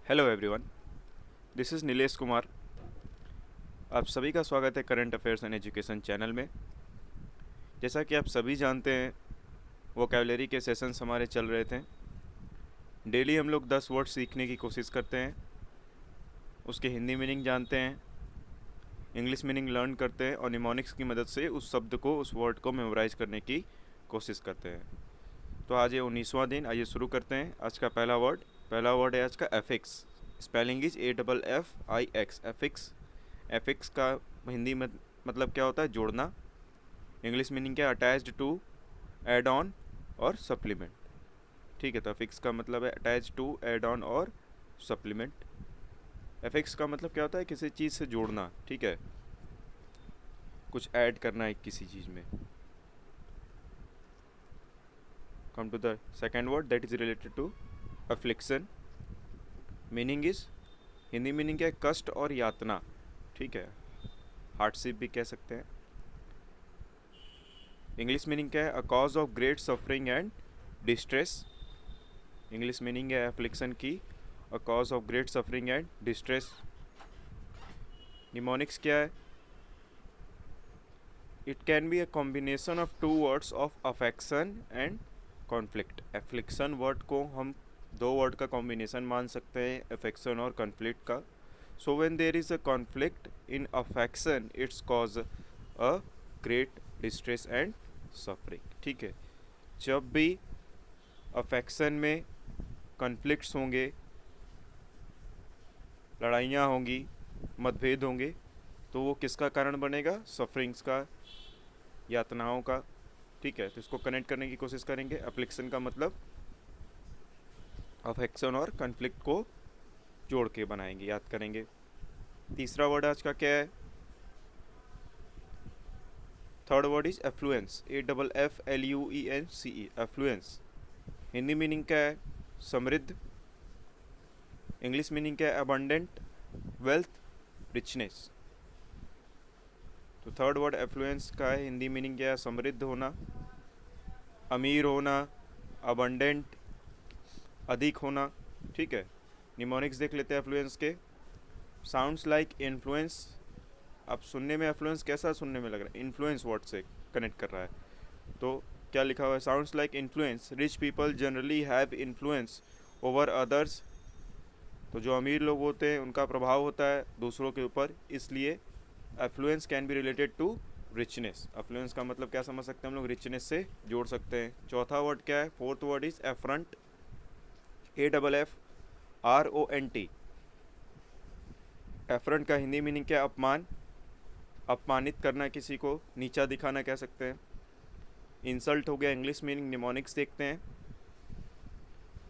Hello everyone, this is Nilesh Kumar. आप सभी का स्वागत है current affairs and education channel में। जैसा कि आप सभी जानते हैं, वोकैबुलरी के सेशंस हमारे चल रहे थे। डेली हम लोग 10 वर्ड सीखने की कोशिश करते हैं, उसके हिंदी मीनिंग जानते हैं, इंग्लिश मीनिंग लर्न करते हैं और निमोनिक्स की मदद से उस शब्द को, उस वर्ड को मेमोराइज करने की कोशिश करते हैं। तो आज ये 19वां दिन, आइए शुरू करते हैं। आज का पहला वर्ड है आज का affix. Spelling is AFFIX। Affix का हिंदी में मतलब क्या होता है? जोड़ना। इंग्लिश मीनिंग क्या है? अटैच्ड टू, एड ऑन और सप्लीमेंट। ठीक है, तो एफिक्स का मतलब है अटैच टू, एड ऑन और सप्लीमेंट। एफिक्स का मतलब क्या होता है? किसी चीज़ से जोड़ना। ठीक है, कुछ ऐड करना है किसी चीज़ में। Come to the second word that is related to affliction. Meaning is, Hindi meaning क्या है? कष्ट और यातना। ठीक है, हार्डशिप भी कह सकते हैं। इंग्लिश मीनिंग क्या है? A cause of great suffering and distress. English meaning है एफ्लिक्शन की, a cause of great suffering and distress. Mnemonics क्या है? It can be a combination of two words of affection and conflict. Affliction word को हम दो word का combination मान सकते हैं, अफेक्शन और कॉन्फ्लिक्ट का। So when there is a conflict in affection, it's cause a great distress and suffering. ठीक है, जब भी अफेक्शन में कॉन्फ्लिक्ट्स होंगे, लड़ाइयाँ होंगी, मतभेद होंगे, तो वो किसका कारण बनेगा? सफरिंग्स का, यातनाओं का। ठीक है, तो इसको कनेक्ट करने की कोशिश करेंगे। एप्लिक्शन का मतलब अफेक्शन और कन्फ्लिक्ट को जोड़ के बनाएंगे, याद करेंगे। तीसरा वर्ड आज का क्या है? Third word is affluence. AFFLUENCE। Affluence Hindi meaning क्या है? समृद्ध। इंग्लिश मीनिंग क्या है? Abundant, wealth, richness. तो थर्ड वर्ड एफ्लुएंस का है, हिंदी मीनिंग क्या है? समृद्ध होना, अमीर होना, अबंडेंट, अधिक होना। ठीक है, निमोनिक्स देख लेते हैं एफ्लुएंस के। Sounds like influence. अब सुनने में एफ्लुएंस कैसा सुनने में लग रहा है? इन्फ्लुएंस वर्ड से कनेक्ट कर रहा है। तो क्या लिखा हुआ है? Sounds like influence. Rich people generally have influence over others. तो जो अमीर लोग होते हैं उनका प्रभाव होता है दूसरों के ऊपर, इसलिए affluence can be related to richness. Affluence का मतलब क्या समझ सकते हैं हम लोग? रिचनेस से जोड़ सकते हैं। चौथा वर्ड क्या है? Fourth word is efferent. AFFRONT। Efferent का हिंदी मीनिंग क्या है? अपमान, अपमानित करना, किसी को नीचा दिखाना कह सकते हैं। इंसल्ट हो गया इंग्लिश मीनिंग। निमोनिक्स देखते हैं।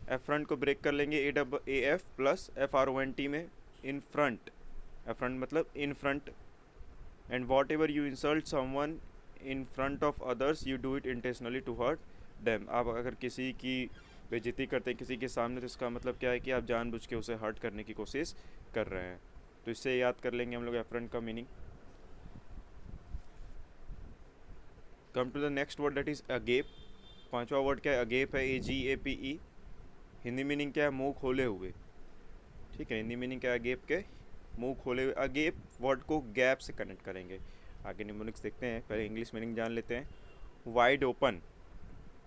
एफरंट को ब्रेक कर लेंगे AF+FRONT में। इन फ्रंट, एफरंट मतलब in front. And whatever you insult someone in front of others, you do it intentionally to hurt them. आप अगर किसी की बेइज्जती करते हैं किसी के सामने, तो इसका मतलब क्या है कि आप जानबूझ के उसे हर्ट करने की कोशिश कर रहे हैं। तो इससे याद कर लेंगे हम लोग एफरंट का meaning. Come to the next word that is agape. पांचवा वर्ड क्या है? अगेप है, AGAPE। हिंदी मीनिंग क्या है? मुंह खोले हुए। ठीक है, हिंदी मीनिंग क्या है? अगेप के मुंह खोले हुए। अगेप वर्ड को गैप से कनेक्ट करेंगे। आगे निमोनिक्स देखते हैं, पहले इंग्लिश मीनिंग जान लेते हैं। Wide open.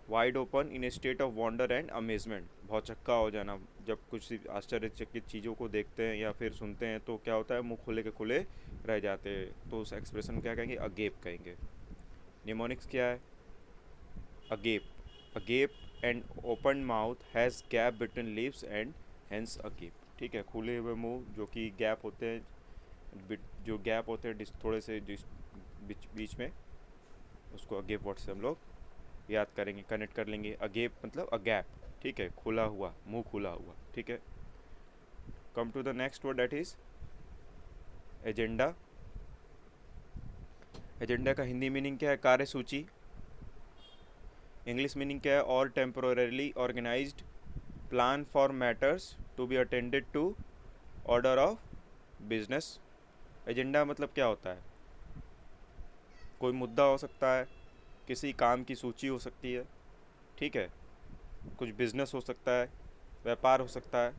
Wide open in A state of wonder and amazement. बहुत चक्का हो जाना। जब कुछ आश्चर्यचकित चीज़ों को देखते हैं या फिर सुनते हैं तो क्या होता है? मुंह खुले के खुले रह जाते हैं, तो उस एक्सप्रेशन क्या कहेंगे? अगेप कहेंगे। निमोनिक्स क्या है? Agape. Agape and open mouth has gap between lips and hence agape. ठीक है, खुले हुए मुंह जो कि गैप होते हैं, जो गैप होते हैं थोड़े से बीच बीच में, उसको अगेप वर्ड से हम लोग याद करेंगे, कनेक्ट कर लेंगे। अगेप मतलब अ गैप। ठीक है, खुला हुआ, मुंह खुला हुआ। ठीक है, come to the next word that is agenda. Agenda का हिंदी मीनिंग क्या है? कार्यसूची। इंग्लिश मीनिंग क्या है? और temporarily organized plan for matters to be attended to, order of business. Agenda मतलब क्या होता है? कोई मुद्दा हो सकता है, किसी काम की सूची हो सकती है। ठीक है, कुछ बिजनेस हो सकता है, व्यापार हो सकता है।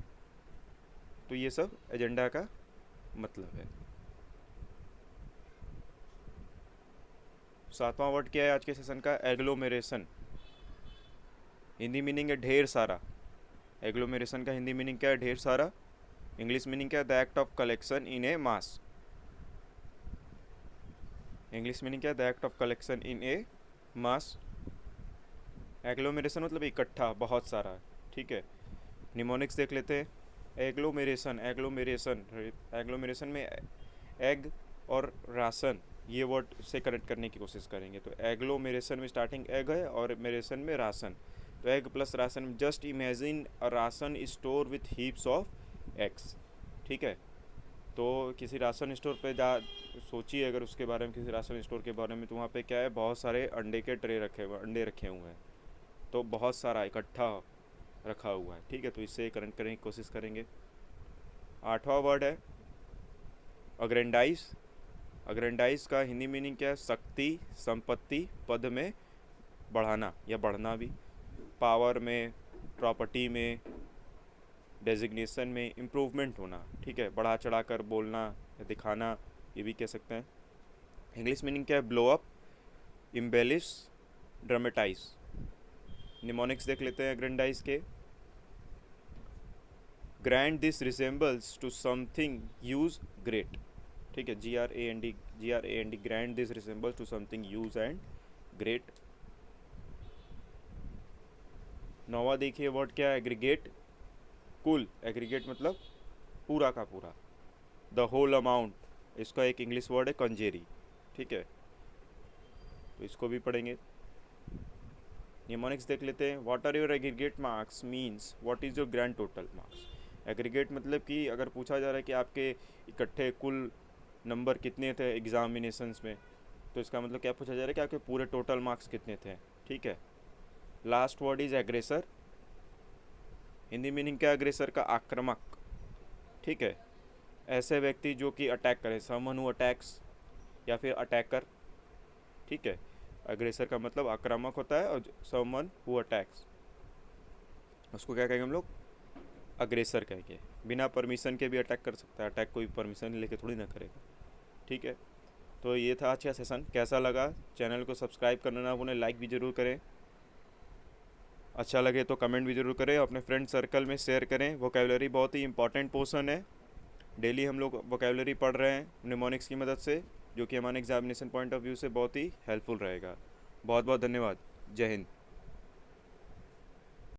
तो ये सब एजेंडा का मतलब है। 7वां वर्ड क्या है आज के सेशन का? एग्लोमेरेशन। हिंदी मीनिंग है ढेर सारा। एग्लोमेरेशन का हिंदी मीनिंग क्या है? ढेर सारा। इंग्लिश मीनिंग क्या है? The act of collection in A mass. English meaning क्या है? The act of collection in A mass. Agglomeration मतलब इकट्ठा, बहुत सारा, ठीक है। निमोनिक्स देख लेते हैं। एग्लोमेरेशन, एग्लोमेरेशन, एग्लोमेरेशन में एग और राशन ये वर्ड से कनेक्ट करने की कोशिश करेंगे। तो एग्लोमेरेशन में स्टार्टिंग एग है और मेरेशन में राशन। तो egg plus ration, just imagine a ration store with heaps of eggs, ठीक है। तो किसी राशन स्टोर पे जा सोचिए अगर उसके बारे में, किसी राशन स्टोर के बारे में, तो वहाँ पे क्या है? बहुत सारे अंडे के ट्रे रखे हुए, अंडे रखे हुए हैं। तो बहुत सारा इकट्ठा रखा हुआ है, ठीक है। तो इससे कनेक्ट करने की कोशिश करेंगे। 8वां वर्ड है अग्रेंडाइज। अग्रेंडाइज का हिंदी मीनिंग क्या है? शक्ति, संपत्ति, पद में बढ़ाना या बढ़ना भी, पावर में, प्रॉपर्टी में, डेजिग्नेशन में इम्प्रूवमेंट होना, ठीक है। बढ़ा चढ़ा कर बोलना या दिखाना, ये भी कह सकते हैं। इंग्लिश मीनिंग क्या है? Blow up, embellish, dramatize. Mnemonics देख लेते हैं अग्रेंडाइज के। Grand this resembles to something use great, ठीक है। GRAND, grand this resembles to something use and great. 9वां देखिए वर्ड क्या है? एग्रीगेट, कुल। एग्रीगेट मतलब पूरा का पूरा, द होल अमाउंट। इसका एक इंग्लिश वर्ड है कंजेरी, ठीक है। तो इसको भी पढ़ेंगे। निमोनिक्स देख लेते हैं। What are your aggregate marks means what is your grand total marks. Aggregate मतलब कि अगर पूछा जा रहा है कि आपके इकट्ठे कुल नंबर कितने थे एग्जामिनेशंस में, तो इसका मतलब क्या पूछा जा रहा है कि आपके पूरे टोटल मार्क्स कितने थे, ठीक है। Last word is aggressor. Hindi meaning क्या है एग्रेसर का? आक्रामक, ठीक है। ऐसे व्यक्ति जो कि अटैक करे, समवन हु अटैक्स या फिर अटैकर, ठीक है। अग्रेसर का मतलब आक्रामक होता है, और समवन हु अटैक्स उसको क्या कहेंगे हम लोग? अग्रेसर कहेंगे। बिना परमिशन के भी अटैक कर सकता है, अटैक कोई परमिशन लेके थोड़ी ना करेगा, ठीक है। तो ये था आज का सेशन। कैसा लगा? चैनल को सब्सक्राइब करना ना भूलें, लाइक भी ज़रूर करें, अच्छा लगे तो कमेंट भी ज़रूर करें, अपने फ्रेंड सर्कल में शेयर करें। वोकेबलरी बहुत ही इंपॉर्टेंट पोर्शन है, डेली हम लोग वोकेबलरी पढ़ रहे हैं निमोनिक्स की मदद से, जो कि हमारे एग्जामिनेशन पॉइंट ऑफ व्यू से बहुत ही हेल्पफुल रहेगा। बहुत बहुत धन्यवाद। जय हिंद।